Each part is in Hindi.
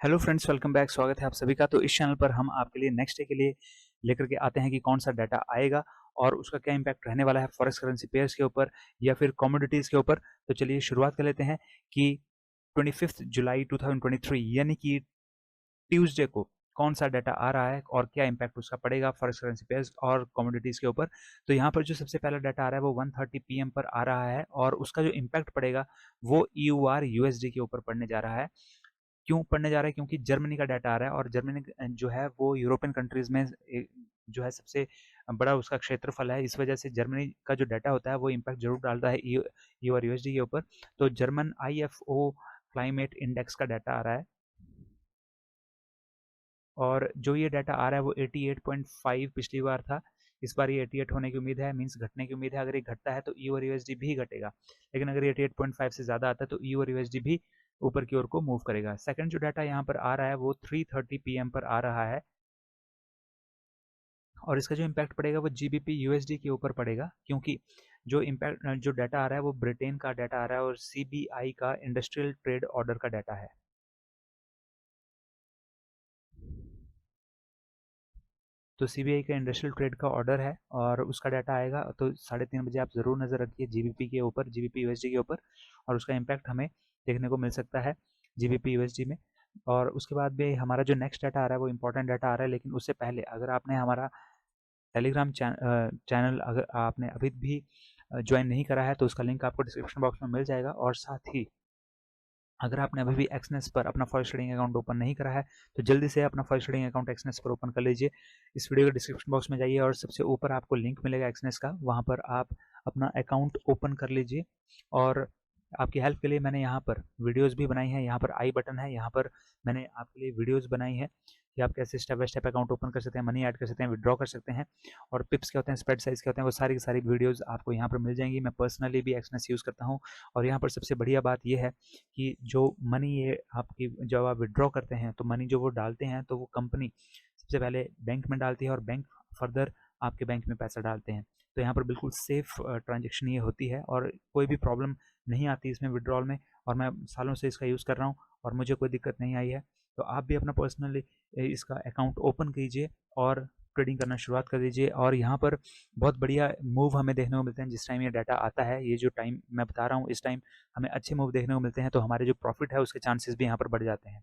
Hello friends, welcome back. स्वागत है आप सभी का। तो इस चैनल पर हम आपके लिए नेक्स्ट डे के लिए लेकर के आते हैं कि कौन सा डाटा आएगा और उसका क्या इम्पैक्ट रहने वाला है फॉरेक्स करेंसी पेयर्स के ऊपर या फिर कमोडिटीज़ के ऊपर। तो चलिए शुरुआत कर लेते हैं कि 25 जुलाई 2023 यानी कि ट्यूसडे को कौन सा डाटा आ रहा है और क्या इम्पैक्ट उसका पड़ेगा फॉरेक्स करेंसी पेयर्स और कमोडिटीज़ के ऊपर। तो यहाँ पर जो सबसे पहला डाटा आ रहा है वो 1:30 PM पर आ रहा है और उसका जो इम्पैक्ट पड़ेगा वो EUR USD के ऊपर पड़ने जा रहा है। क्यों पढ़ने जा रहा है? क्योंकि जर्मनी का डाटा आ रहा है और जर्मनी जो है वो यूरोपियन कंट्रीज में जो है सबसे बड़ा उसका क्षेत्रफल है। इस वजह से जर्मनी का जो डाटा होता है वो इम्पैक्ट जरूर डालता है यू आर यूएसडी के ऊपर। तो जर्मन IFO क्लाइमेट इंडेक्स का डाटा आ रहा है और जो ये डाटा आ रहा है वो 88.5 पिछली बार था। इस बार ये 88 होने की उम्मीद है, मींस घटने की उम्मीद है। अगर ये घटता है तो यू और यूएसडी भी घटेगा, लेकिन अगर ये 88.5 से ज़्यादा आता है तो यू और यूएसडी भी ऊपर की ओर को मूव करेगा। सेकंड जो डाटा यहाँ पर आ रहा है वो 3:30 PM पर आ रहा है और इसका जो इम्पैक्ट पड़ेगा वो GBP USD के ऊपर पड़ेगा, क्योंकि जो इम्पैक्ट जो डाटा आ रहा है वो ब्रिटेन का डाटा आ रहा है और CBI का इंडस्ट्रियल ट्रेड ऑर्डर का डाटा है। तो CBI का इंडस्ट्रियल ट्रेड का ऑर्डर है और उसका डाटा आएगा। तो 3:30 बजे आप ज़रूर नज़र रखिए GBP के ऊपर, GBP USD के ऊपर, और उसका इम्पैक्ट हमें देखने को मिल सकता है GBP USD में। और उसके बाद भी हमारा जो नेक्स्ट डाटा आ रहा है वो इम्पोर्टेंट डाटा आ रहा है, लेकिन उससे पहले अगर आपने हमारा टेलीग्राम चैनल अगर आपने अभी भी ज्वाइन नहीं करा है तो उसका लिंक आपको डिस्क्रिप्शन बॉक्स में मिल जाएगा। और साथ ही अगर आपने अभी भी एक्सनेस पर अपना फॉरेक्स ट्रेडिंग अकाउंट ओपन नहीं करा है तो जल्दी से अपना फॉरेक्स ट्रेडिंग अकाउंट एक्सनेस पर ओपन कर लीजिए। इस वीडियो के डिस्क्रिप्शन बॉक्स में जाइए और सबसे ऊपर आपको लिंक मिलेगा एक्सनेस का, वहाँ पर आप अपना अकाउंट ओपन कर लीजिए। और आपकी हेल्प के लिए मैंने यहाँ पर वीडियोस भी बनाई हैं। यहाँ पर आई बटन है, यहाँ पर मैंने आपके लिए वीडियोस बनाई है कि आप कैसे step by step account open कर सकते हैं, मनी ऐड कर सकते हैं, विड्रॉ कर सकते हैं, और पिप्स क्या होते हैं, स्प्रेड साइज क्या होते हैं, वो सारी की सारी वीडियोस आपको यहाँ पर मिल जाएंगी। मैं पर्सनली भी एक्सनेस यूज़ करता हूँ और यहाँ पर सबसे बढ़िया बात यह है कि जो मनी ये आपकी जब आप विड्रॉ करते हैं तो मनी जो वो डालते हैं तो वो कंपनी सबसे पहले बैंक में डालती है और बैंक फर्दर आपके बैंक में पैसा डालते हैं। तो यहाँ पर बिल्कुल सेफ ट्रांजेक्शन ये होती है और कोई भी प्रॉब्लम नहीं आती इसमें विड्रॉल में। और मैं सालों से इसका यूज़ कर रहा हूँ और मुझे कोई दिक्कत नहीं आई है। तो आप भी अपना पर्सनली इसका अकाउंट ओपन कीजिए और ट्रेडिंग करना शुरुआत कर दीजिए। और यहाँ पर बहुत बढ़िया मूव हमें देखने को मिलते हैं जिस टाइम ये डाटा आता है। ये जो टाइम मैं बता रहा हूँ, इस टाइम हमें अच्छे मूव देखने को मिलते हैं, तो हमारे जो प्रॉफिट है उसके चांसेस भी यहाँ पर बढ़ जाते हैं।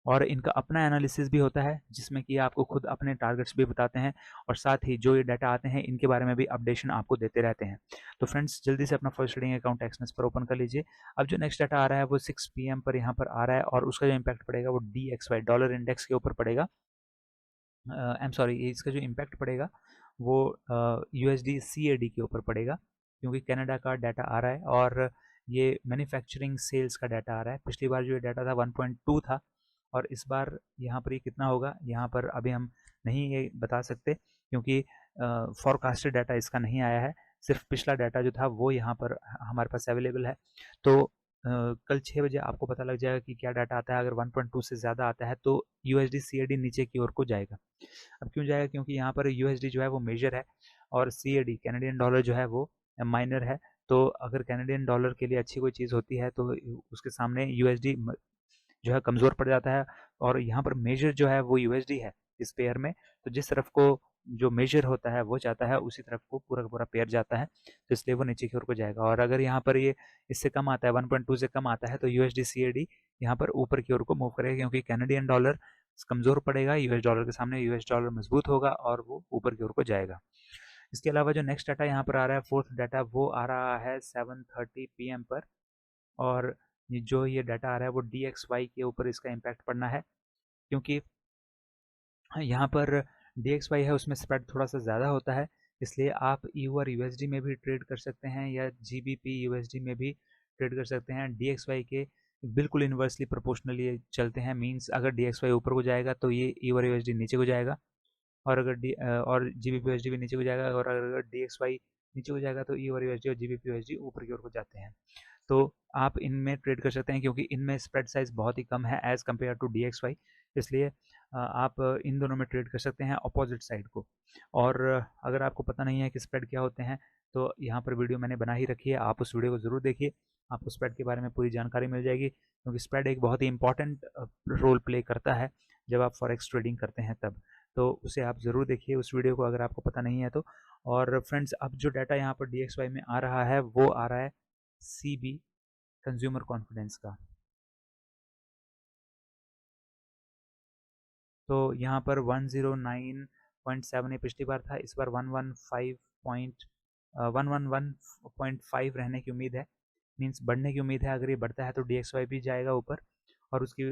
और इनका अपना एनालिसिस भी होता है जिसमें कि आपको खुद अपने टारगेट्स भी बताते हैं और साथ ही जो ये डाटा आते हैं इनके बारे में भी अपडेशन आपको देते रहते हैं। तो फ्रेंड्स, जल्दी से अपना फर्स्ट ट्रेडिंग अकाउंट एक्सनेस पर ओपन कर लीजिए। अब जो नेक्स्ट डाटा आ रहा है वो 6 PM पर यहाँ पर आ रहा है और उसका जो इम्पैक्ट पड़ेगा वो DXY डॉलर इंडेक्स के ऊपर पड़ेगा। आई एम सॉरी, इसका जो इम्पैक्ट पड़ेगा वो USD CAD के ऊपर पड़ेगा, क्योंकि कनाडा का डाटा आ रहा है और ये मैन्युफैक्चरिंग सेल्स का डाटा आ रहा है। पिछली बार जो ये डाटा था 1.2 था और इस बार यहाँ पर ये कितना होगा यहाँ पर अभी हम नहीं ये बता सकते, क्योंकि फॉरकास्टेड डाटा इसका नहीं आया है। सिर्फ पिछला डाटा जो था वो यहाँ पर हमारे पास अवेलेबल है। तो कल 6 बजे आपको पता लग जाएगा कि क्या डाटा आता है। अगर 1.2 से ज़्यादा आता है तो USD CAD नीचे की ओर को जाएगा। अब क्यों जाएगा? क्योंकि यहाँ पर USD जो है वो मेजर है और CAD कैनेडियन डॉलर जो है वो माइनर है। तो अगर कैनेडियन डॉलर के लिए अच्छी कोई चीज़ होती है तो उसके सामने USD जो है कमज़ोर पड़ जाता है। और यहाँ पर मेजर जो है वो USD है इस पेयर में। तो जिस तरफ को जो मेजर होता है वो जाता है उसी तरफ को पूरा का पूरा पेयर जाता है, तो इसलिए वो नीचे की ओर को जाएगा। और अगर यहाँ पर ये इससे कम आता है, 1.2 से कम आता है, तो USD CAD यहाँ पर ऊपर की ओर को मूव करेगा, क्योंकि कैनेडियन डॉलर कमज़ोर पड़ेगा US डॉलर के सामने, US डॉलर मजबूत होगा और वो ऊपर की ओर को जाएगा। इसके अलावा जो नेक्स्ट डाटा यहाँ पर आ रहा है, फोर्थ डाटा, वो आ रहा है 7:30 PM पर। और जो ये डाटा आ रहा है वो DXY के ऊपर इसका इम्पैक्ट पड़ना है, क्योंकि यहाँ पर DXY है उसमें स्प्रेड थोड़ा सा ज़्यादा होता है। इसलिए आप EU और USD में भी ट्रेड कर सकते हैं या GBP USD में भी ट्रेड कर सकते हैं। DXY के बिल्कुल इन्वर्सली प्रोपोर्शनली चलते हैं, मींस अगर DXY ऊपर को जाएगा तो ये EU और USD नीचे को जाएगा, और अगर और GBP USD भी नीचे को जाएगा, और अगर DXY नीचे को जाएगा तो EU और USD और GBP USD ऊपर की ओर को जाते हैं। तो आप इनमें ट्रेड कर सकते हैं, क्योंकि इनमें स्प्रेड साइज बहुत ही कम है एज़ कम्पेयर टू DXY। इसलिए आप इन दोनों में ट्रेड कर सकते हैं अपोजिट साइड को। और अगर आपको पता नहीं है कि स्प्रेड क्या होते हैं तो यहाँ पर वीडियो मैंने बना ही रखी है, आप उस वीडियो को ज़रूर देखिए, आपको स्प्रेड के बारे में पूरी जानकारी मिल जाएगी। क्योंकि स्प्रेड एक बहुत ही इंपॉर्टेंट रोल प्ले करता है जब आप फॉरेक्स ट्रेडिंग करते हैं तब। तो उसे आप ज़रूर देखिए उस वीडियो को अगर आपको पता नहीं है तो। और फ्रेंड्स, अब जो डाटा यहाँ पर DXY में आ रहा है वो आ रहा है CB कंज्यूमर कॉन्फिडेंस का। तो यहाँ पर 109.7 ये पिछली बार था, इस बार 111.5 रहने की उम्मीद है, मीन्स बढ़ने की उम्मीद है। अगर ये बढ़ता है तो DXY भी जाएगा ऊपर और उसकी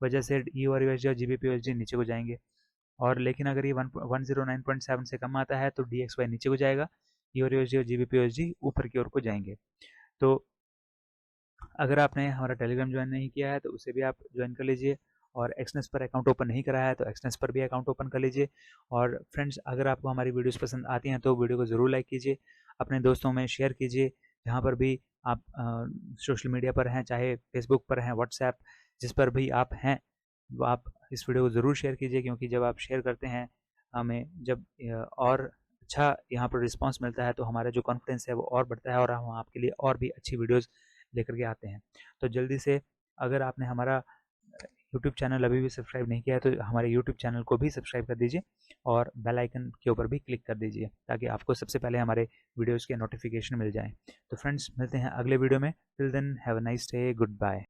वजह से EUR/USD और GBP/USD नीचे को जाएंगे। और लेकिन अगर ये 109.7 से कम आता है तो DXY नीचे को जाएगा, EUR/USD और GBP/USD ऊपर की ओर को जाएंगे। तो अगर आपने हमारा टेलीग्राम ज्वाइन नहीं किया है तो उसे भी आप ज्वाइन कर लीजिए, और एक्सनेस पर अकाउंट ओपन नहीं करा है तो एक्सनेस पर भी अकाउंट ओपन कर लीजिए। और फ्रेंड्स, अगर आपको हमारी वीडियोस पसंद आती हैं तो वीडियो को ज़रूर लाइक कीजिए, अपने दोस्तों में शेयर कीजिए, जहाँ पर भी आप सोशल मीडिया पर हैं, चाहे फेसबुक पर हैं, व्हाट्सएप, जिस पर भी आप हैं, वो आप इस वीडियो को ज़रूर शेयर कीजिए, क्योंकि जब आप शेयर करते हैं हमें जब और अच्छा यहाँ पर रिस्पांस मिलता है तो हमारा जो कॉन्फिडेंस है वो और बढ़ता है और हम आपके लिए और भी अच्छी वीडियोज़ लेकर के आते हैं। तो जल्दी से, अगर आपने हमारा यूट्यूब चैनल अभी भी सब्सक्राइब नहीं किया है तो हमारे यूट्यूब चैनल को भी सब्सक्राइब कर दीजिए और बेल आइकन के ऊपर भी क्लिक कर दीजिए, ताकि आपको सबसे पहले हमारे वीडियोज़ के नोटिफिकेशन मिल जाएं। तो फ्रेंड्स, मिलते हैं अगले वीडियो में। Till then, have a nice day, good bye.